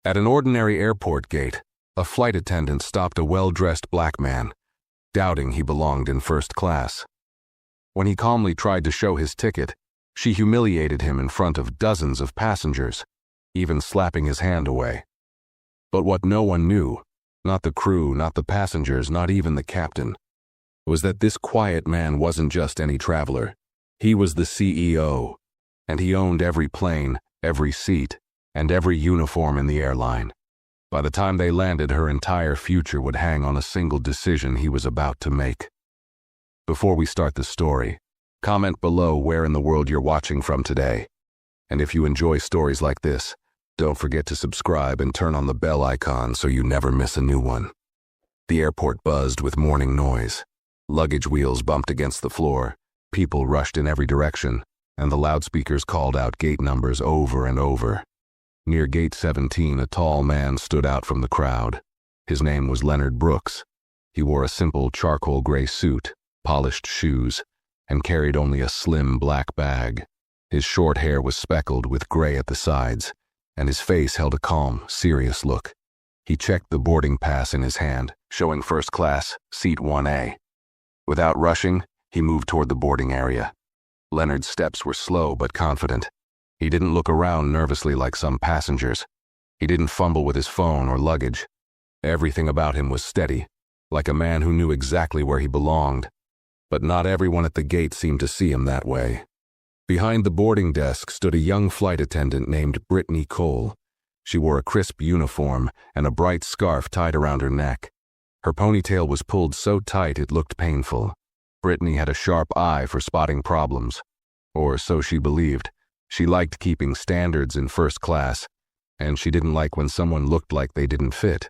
At an ordinary airport gate, a flight attendant stopped a well-dressed black man, doubting he belonged in first class. When he calmly tried to show his ticket, she humiliated him in front of dozens of passengers, even slapping his hand away. But what no one knew, not the crew, not the passengers, not even the captain, was that this quiet man wasn't just any traveler. He was the CEO, and he owned every plane, every seat, and every uniform in the airline. By the time they landed, her entire future would hang on a single decision he was about to make. Before we start the story, comment below where in the world you're watching from today. And if you enjoy stories like this, don't forget to subscribe and turn on the bell icon so you never miss a new one. The airport buzzed with morning noise. Luggage wheels bumped against the floor, people rushed in every direction, and the loudspeakers called out gate numbers over and over. Near gate 17, a tall man stood out from the crowd. His name was Leonard Brooks. He wore a simple charcoal gray suit, polished shoes, and carried only a slim black bag. His short hair was speckled with gray at the sides, and his face held a calm, serious look. He checked the boarding pass in his hand, showing first class, seat 1A. Without rushing, he moved toward the boarding area. Leonard's steps were slow but confident. He didn't look around nervously like some passengers. He didn't fumble with his phone or luggage. Everything about him was steady, like a man who knew exactly where he belonged. But not everyone at the gate seemed to see him that way. Behind the boarding desk stood a young flight attendant named Brittany Cole. She wore a crisp uniform and a bright scarf tied around her neck. Her ponytail was pulled so tight it looked painful. Brittany had a sharp eye for spotting problems. Or so she believed. She liked keeping standards in first class, and she didn't like when someone looked like they didn't fit.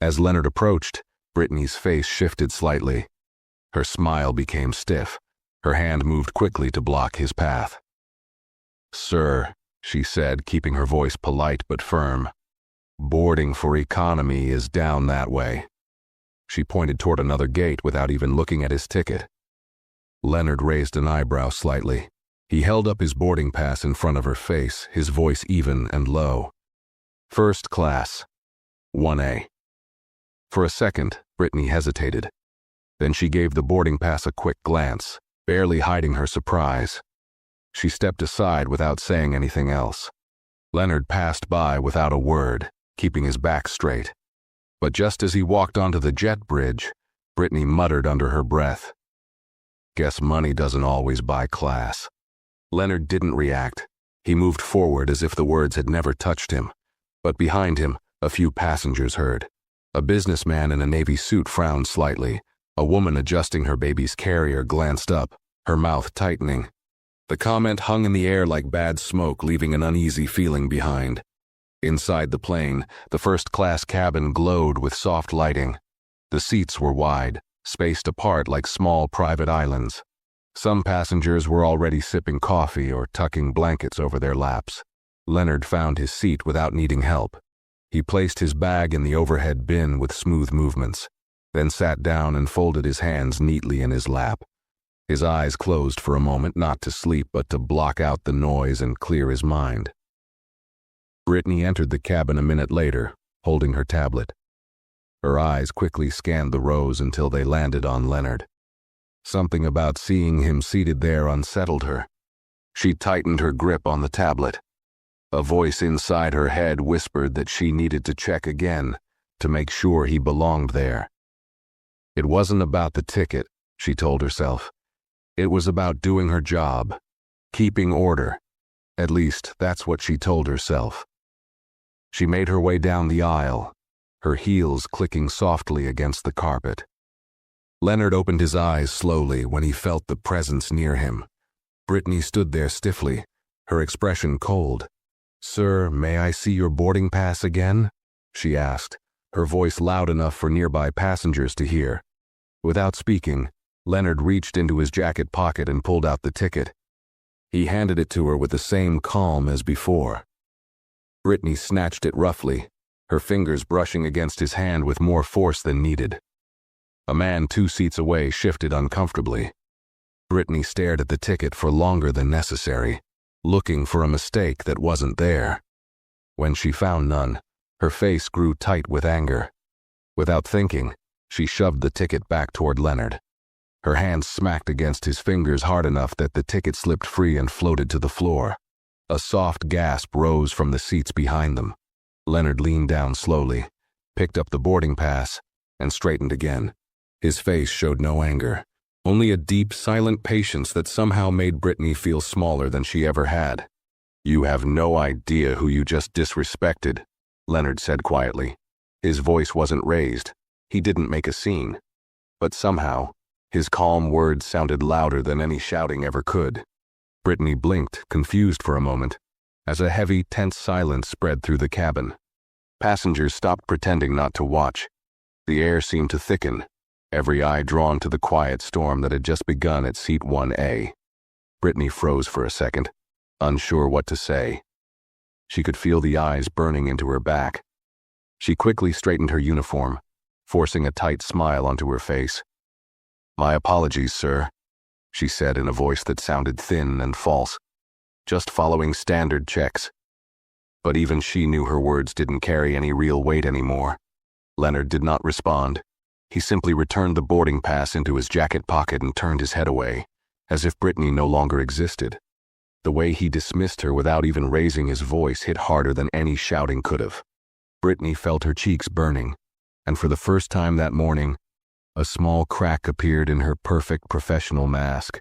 As Leonard approached, Brittany's face shifted slightly. Her smile became stiff. Her hand moved quickly to block his path. "Sir," she said, keeping her voice polite but firm, "boarding for economy is down that way." She pointed toward another gate without even looking at his ticket. Leonard raised an eyebrow slightly. He held up his boarding pass in front of her face, his voice even and low. "First class, 1A." For a second, Brittany hesitated. Then she gave the boarding pass a quick glance, barely hiding her surprise. She stepped aside without saying anything else. Leonard passed by without a word, keeping his back straight. But just as he walked onto the jet bridge, Brittany muttered under her breath, "Guess money doesn't always buy class." Leonard didn't react. He moved forward as if the words had never touched him. But behind him, a few passengers heard. A businessman in a navy suit frowned slightly. A woman adjusting her baby's carrier glanced up, her mouth tightening. The comment hung in the air like bad smoke, leaving an uneasy feeling behind. Inside the plane, the first-class cabin glowed with soft lighting. The seats were wide, spaced apart like small private islands. Some passengers were already sipping coffee or tucking blankets over their laps. Leonard found his seat without needing help. He placed his bag in the overhead bin with smooth movements, then sat down and folded his hands neatly in his lap. His eyes closed for a moment, not to sleep but to block out the noise and clear his mind. Brittany entered the cabin a minute later, holding her tablet. Her eyes quickly scanned the rows until they landed on Leonard. Something about seeing him seated there unsettled her. She tightened her grip on the tablet. A voice inside her head whispered that she needed to check again to make sure he belonged there. It wasn't about the ticket, she told herself. It was about doing her job, keeping order. At least, that's what she told herself. She made her way down the aisle, her heels clicking softly against the carpet. Leonard opened his eyes slowly when he felt the presence near him. Brittany stood there stiffly, her expression cold. "Sir, may I see your boarding pass again?" she asked, her voice loud enough for nearby passengers to hear. Without speaking, Leonard reached into his jacket pocket and pulled out the ticket. He handed it to her with the same calm as before. Brittany snatched it roughly, her fingers brushing against his hand with more force than needed. A man 2 seats away shifted uncomfortably. Brittany stared at the ticket for longer than necessary, looking for a mistake that wasn't there. When she found none, her face grew tight with anger. Without thinking, she shoved the ticket back toward Leonard. Her hand smacked against his fingers hard enough that the ticket slipped free and floated to the floor. A soft gasp rose from the seats behind them. Leonard leaned down slowly, picked up the boarding pass, and straightened again. His face showed no anger, only a deep, silent patience that somehow made Brittany feel smaller than she ever had. "You have no idea who you just disrespected," Leonard said quietly. His voice wasn't raised. He didn't make a scene. But somehow, his calm words sounded louder than any shouting ever could. Brittany blinked, confused for a moment, as a heavy, tense silence spread through the cabin. Passengers stopped pretending not to watch. The air seemed to thicken, every eye drawn to the quiet storm that had just begun at seat 1A. Brittany froze for a second, unsure what to say. She could feel the eyes burning into her back. She quickly straightened her uniform, forcing a tight smile onto her face. "My apologies, sir," she said in a voice that sounded thin and false. "Just following standard checks." But even she knew her words didn't carry any real weight anymore. Leonard did not respond. He simply returned the boarding pass into his jacket pocket and turned his head away, as if Brittany no longer existed. The way he dismissed her without even raising his voice hit harder than any shouting could have. Brittany felt her cheeks burning, and for the first time that morning, a small crack appeared in her perfect professional mask.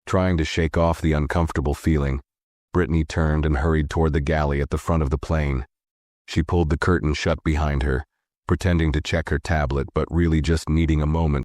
Trying to shake off the uncomfortable feeling, Brittany turned and hurried toward the galley at the front of the plane. She pulled the curtain shut behind her, pretending to check her tablet but really just needing a moment